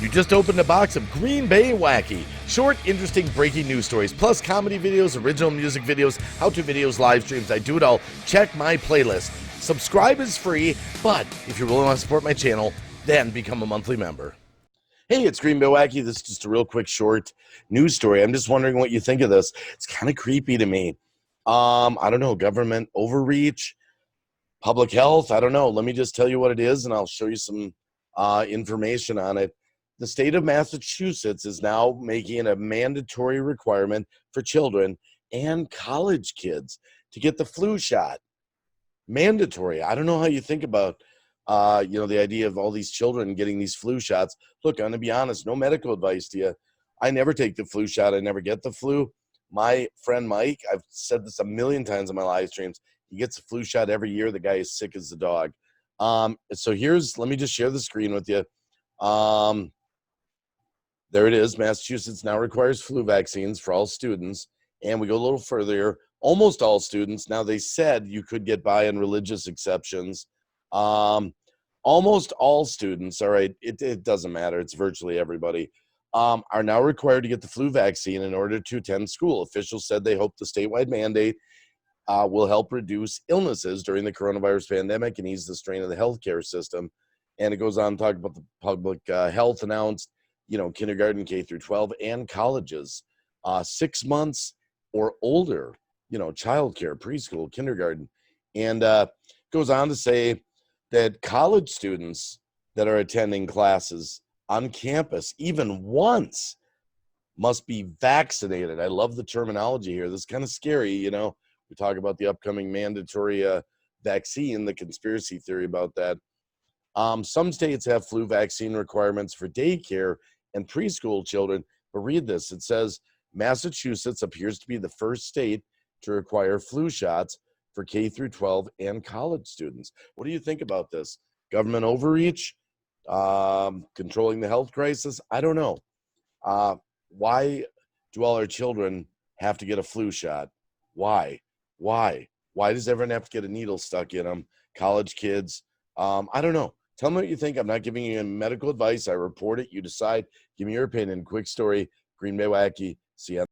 You just opened a box of Green Bay Wacky. Short, interesting, breaking news stories, plus comedy videos, original music videos, how-to videos, live streams. I do it all. Check my playlist. Subscribe is free, but if you really want to support my channel, then become a monthly member. Hey, it's Green Bay Wacky. This is just a real quick, short news story. I'm just wondering what you think of this. It's kind of creepy to me. I don't know, government overreach, public health. I don't know. Let me just tell you what it is, and I'll show you some information on it. The state of Massachusetts is now making it a mandatory requirement for children and college kids to get the flu shot. Mandatory. I don't know how you think about, the idea of all these children getting these flu shots. Look, I'm going to be honest, no medical advice to you. I never take the flu shot. I never get the flu. My friend Mike, I've said this a million times in my live streams, he gets a flu shot every year. The guy is sick as a dog. So let me just share the screen with you. There it is. Massachusetts now requires flu vaccines for all students. And we go a little further here. Almost all students. Now, they said you could get by on religious exceptions. Almost all students, all right, it doesn't matter. It's virtually everybody, are now required to get the flu vaccine in order to attend school. Officials said they hope the statewide mandate will help reduce illnesses during the coronavirus pandemic and ease the strain of the healthcare system. And it goes on to talk about the public health announced, kindergarten, K through 12, and colleges, 6 months or older, childcare, preschool, kindergarten. And goes on to say that college students that are attending classes on campus, even once, must be vaccinated. I love the terminology here. This is kind of scary, We talk about the upcoming mandatory vaccine, the conspiracy theory about that. Some states have flu vaccine requirements for daycare and preschool children, but read this. It says Massachusetts appears to be the first state to require flu shots for K through 12 and college students. What do you think about this? Government overreach? Controlling the health crisis? I don't know. Why do all our children have to get a flu shot? Why? Why does everyone have to get a needle stuck in them? College kids? I don't know. Tell me what you think. I'm not giving you medical advice. I report it. You decide. Give me your opinion. Quick story. Green Bay Wacky. See ya.